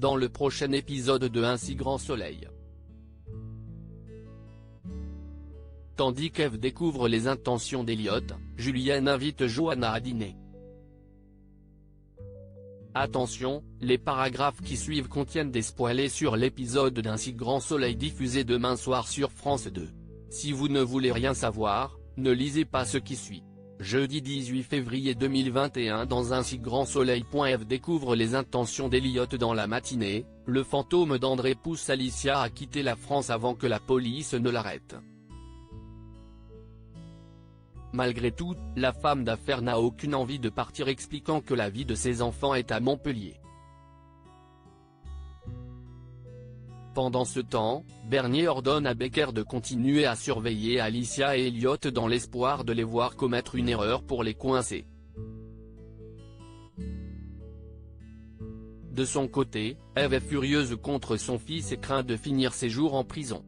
dans le prochain épisode de Un si grand soleil. Tandis qu'Eve découvre les intentions d'Elliot, Julienne invite Johanna à dîner. Attention, les paragraphes qui suivent contiennent des spoilers sur l'épisode d'Un si grand soleil diffusé demain soir sur France 2. Si vous ne voulez rien savoir, ne lisez pas ce qui suit. Jeudi 18 février 2021 dans Un si grand soleil. Eve découvre les intentions d'Elliot dans la matinée, le fantôme d'André pousse Alicia à quitter la France avant que la police ne l'arrête. Malgré tout, la femme d'affaires n'a aucune envie de partir, expliquant que la vie de ses enfants est à Montpellier. Pendant ce temps, Bernier ordonne à Becker de continuer à surveiller Alicia et Elliot dans l'espoir de les voir commettre une erreur pour les coincer. De son côté, Eve est furieuse contre son fils et craint de finir ses jours en prison.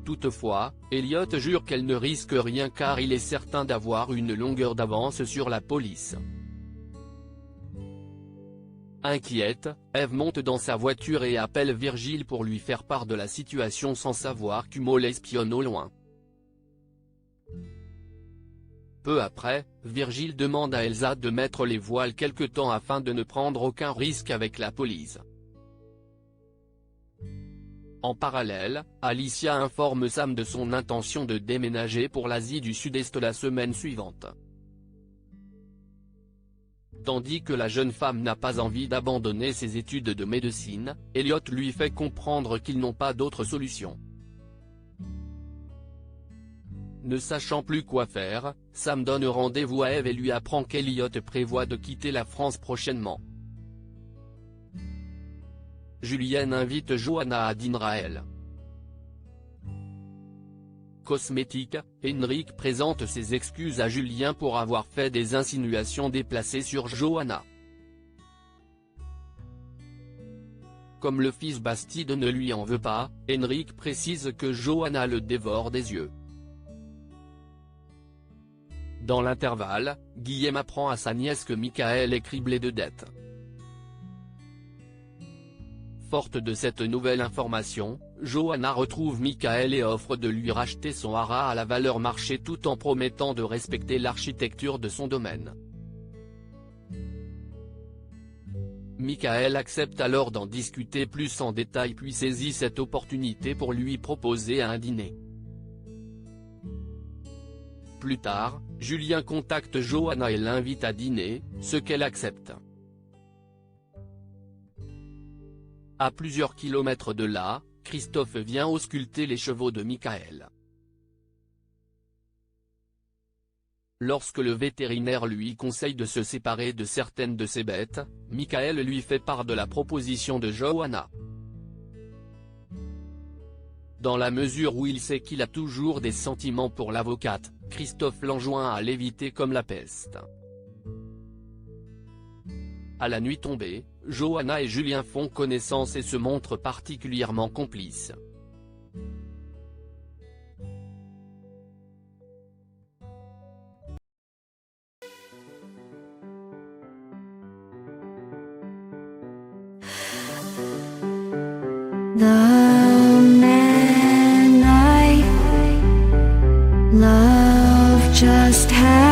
Toutefois, Elliot jure qu'elle ne risque rien car il est certain d'avoir une longueur d'avance sur la police. Inquiète, Eve monte dans sa voiture et appelle Virgile pour lui faire part de la situation sans savoir qu'Humo l'espionne au loin. Peu après, Virgile demande à Elsa de mettre les voiles quelque temps afin de ne prendre aucun risque avec la police. En parallèle, Alicia informe Sam de son intention de déménager pour l'Asie du Sud-Est la semaine suivante. Tandis que la jeune femme n'a pas envie d'abandonner ses études de médecine, Elliot lui fait comprendre qu'ils n'ont pas d'autre solution. Ne sachant plus quoi faire, Sam donne rendez-vous à Eve et lui apprend qu'Elliot prévoit de quitter la France prochainement. Julienne invite Johanna à dîner à elle. Cosmétique, Henrik présente ses excuses à Julien pour avoir fait des insinuations déplacées sur Johanna. Comme le fils Bastide ne lui en veut pas, Henrik précise que Johanna le dévore des yeux. Dans l'intervalle, Guillaume apprend à sa nièce que Michael est criblé de dettes. Forte de cette nouvelle information, Johanna retrouve Michael et offre de lui racheter son haras à la valeur marché tout en promettant de respecter l'architecture de son domaine. Michael accepte alors d'en discuter plus en détail puis saisit cette opportunité pour lui proposer un dîner. Plus tard, Julien contacte Johanna et l'invite à dîner, ce qu'elle accepte. À plusieurs kilomètres de là, Christophe vient ausculter les chevaux de Michael. Lorsque le vétérinaire lui conseille de se séparer de certaines de ses bêtes, Michael lui fait part de la proposition de Johanna. Dans la mesure où il sait qu'il a toujours des sentiments pour l'avocate, Christophe l'enjoint à l'éviter comme la peste. À la nuit tombée, Johanna et Julien font connaissance et se montrent particulièrement complices. The man I love just had